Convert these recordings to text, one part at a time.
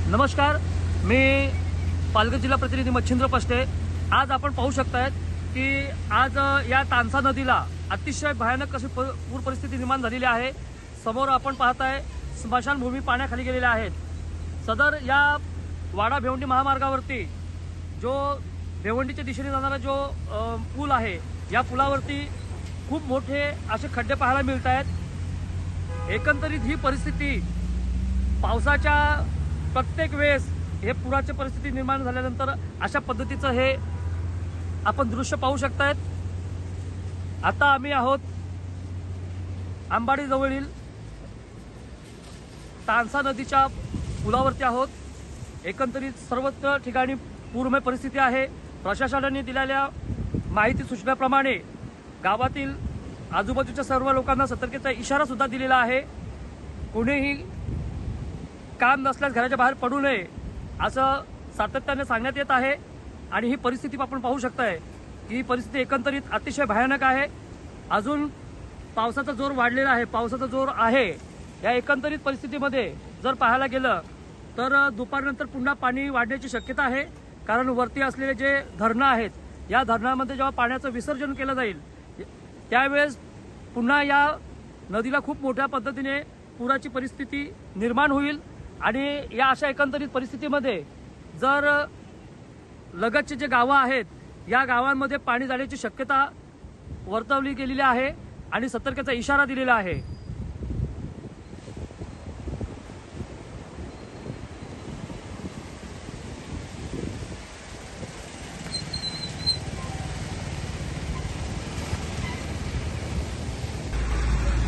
नमस्कार, मी पालघर जिल्हा प्रतिनिधी मच्छिंद्र पष्टे। आज आपण पाहू शकतायत की आज या तानसा नदीला अतिशय भयानक अशी पूर परिस्थिती निर्माण झालेली आहे। समोर आपण पाहताय स्मशानभूमी पाण्याखाली गेलेल्या आहेत। सदर या वाडा भिवंडी महामार्गावरती जो भिवंडीच्या दिशेने जाणारा जो पूल आहे, या पुलावरती खूप मोठे असे खड्डे पाहायला मिळत आहेत। एकंदरीत ही परिस्थिती पावसाच्या प्रत्येक वेळेस हे पुराची परिस्थिती निर्माण झाल्यानंतर अशा पद्धतीचं हे आपण दृश्य पाहू शकतायत। आता आम्ही आहोत अंबाडी जवळील तानसा नदीच्या पुलावरती आहोत। एकंदरीत सर्वत्र ठिकाणी पूरमय परिस्थिती आहे। प्रशासनाने दिलेल्या माहिती सूचनेप्रमाणे गावातील आजूबाजूच्या सर्व लोकांना सतर्कतेचा इशारा सुद्धा दिलेला आहे। कोणीही काम नसल्यास घराच्या बाहेर पडू नये असं सातत्याने सांगण्यात येत आहे। आणि ही परिस्थिती आपण पाहू शकताय की ही परिस्थिती एकंदरीत अतिशय भयानक आहे। अजून पावसाचा जोर वाढलेला आहे, पावसाचा जोर आहे। या एकंदरीत परिस्थितीमध्ये जर पाहायला गेलं तर दुपारनंतर पुन्हा पाणी वाढण्याची शक्यता आहे। कारण वरती असलेले जे धरणं आहेत, या धरणामध्ये जेव्हा पाण्याचं विसर्जन केलं जाईल त्यावेळेस पुन्हा या नदीला खूप मोठ्या पद्धतीने पुराची परिस्थिती निर्माण होईल। आणि या अशा एकंदरीत परिस्थितीमध्ये जर लगतचे जे गावं आहेत, या गावांमध्ये पाणी जाण्याची शक्यता वर्तवली गेलेली आहे आणि सतर्कतेचा इशारा दिलेला आहे।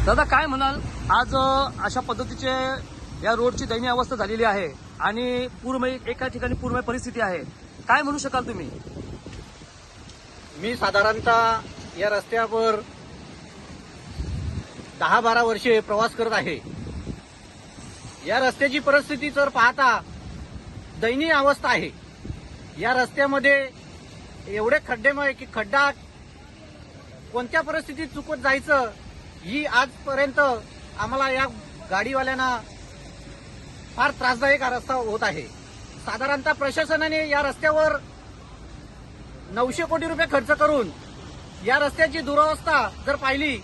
दादा, काय म्हणाल? आज अशा पद्धतीचे या रोडची दयनीय अवस्था झालेली आहे आणि पूरमय एका ठिकाणी पूरमय परिस्थिती आहे। काय म्हणू शकाल तुम्ही? मी साधारणतः या रस्त्यावर 10-12 वर्षे प्रवास करत आहे। या रस्त्याची परिस्थिती जर पाहता दयनीय अवस्था आहे। या रस्त्यामध्ये एवढे खड्डेमय की खड्डा कोणत्या परिस्थितीत चुकत जायचं ही आजपर्यंत आम्हाला या गाडीवाल्यांना फार त्रासदायक हा रस्ता होत आहे। साधारणतः प्रशासनाने या रस्त्यावर 900 कोटी रुपये खर्च करून या रस्त्याची दुरवस्था जर पाहिली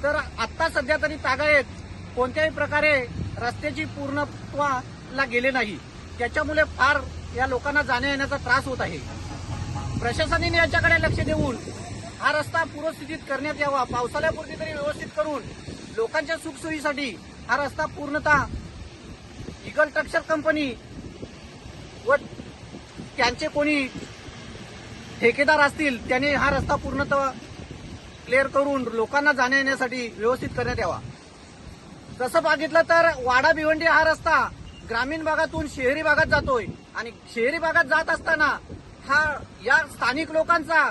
तर आत्ता सध्या तरी तागायत कोणत्याही प्रकारे रस्त्याची पूर्णत्वाला गेले नाही। त्याच्यामुळे फार या लोकांना जाण्या येण्याचा त्रास होत आहे। प्रशासनाने याच्याकडे लक्ष देऊन हा रस्ता पूर्वस्थितीत करण्यात यावा। पावसाळ्यापुरती तरी व्यवस्थित करून लोकांच्या सुखसोयीसाठी हा रस्ता पूर्णतः इगल ट्रक्चर कंपनी व त्यांचे कोणी ठेकेदार असतील त्यांनी हा रस्ता पूर्णतः क्लिअर करून लोकांना जाण्या येण्यासाठी व्यवस्थित करण्यात यावा। तसं बघितलं तर वाडा भिवंडी हा रस्ता ग्रामीण भागातून शहरी भागात जातोय आणि शहरी भागात जात असताना हा या स्थानिक लोकांचा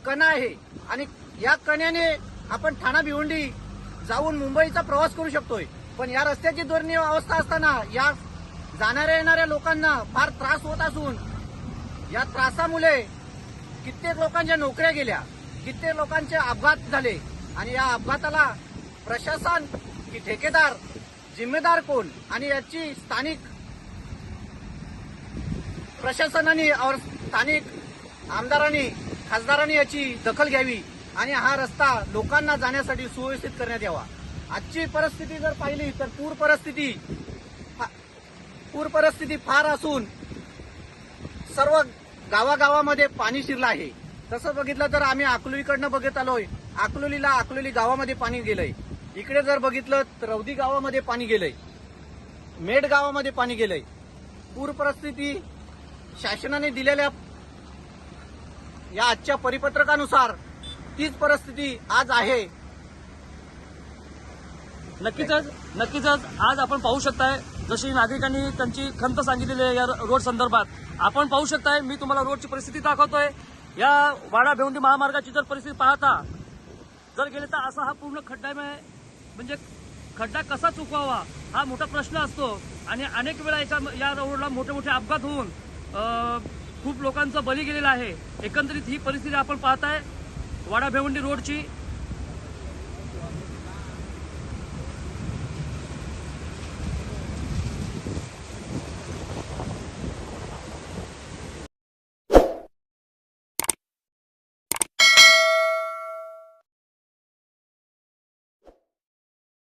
कणा आहे आणि या कण्याने आपण ठाणा भिवंडी जाऊन मुंबईचा प्रवास करू शकतोय। पण या रस्त्याची दयनीय अवस्था असताना या जाणाऱ्या येणाऱ्या लोकांना फार त्रास होत असून या त्रासामुळे कित्येक लोकांच्या नोकऱ्या गेल्या, कित्येक लोकांचे अपघात झाले आणि या अपघाताला प्रशासन की ठेकेदार जिम्मेदार कोण आणि याची स्थानिक प्रशासनाने और स्थानिक आमदारांनी खासदारांनी याची दखल घ्यावी आणि हा रस्ता लोकांना जाण्यासाठी सुव्यवस्थित करण्यात यावा। आजची परिस्थिती जर पाहिली तर पूर परिस्थिती फार असून सर्व गावागावामध्ये पाणी शिरलं आहे। तसं बघितलं तर आम्ही अकलूलीकडनं बघत आलोय, अकलोली गावामध्ये पाणी गेलंय। इकडे जर बघितलं तर रौदी गावामध्ये पाणी गेलंय, मेड गावामध्ये पाणी गेलंय। पूर परिस्थिती शासनाने दिलेल्या या आजच्या परिपत्रकानुसार तीच परिस्थिती आज आहे। नक्कीच आज आपण पाहू शकताय जशी नागरिकांनी त्यांची खंत सांगितलेली आहे या रोड संदर्भात। आपण पाहू शकताय, मी तुम्हाला रोडची परिस्थिती दाखवतोय। या वाडा भिवंडी महामार्गाची जर परिस्थिती पाहता जर गेले तर असा हा पूर्ण खड्डामय, म्हणजे खड्डा कसा चुकवावा हा मोठा प्रश्न असतो आणि अनेक वेळा या रोडला मोठे मोठे अपघात होऊन खूप लोकांचा बळी गेलेला आहे। एकंदरीत ही परिस्थिती आपण पाहताय वाडा भिवंडी रोडची।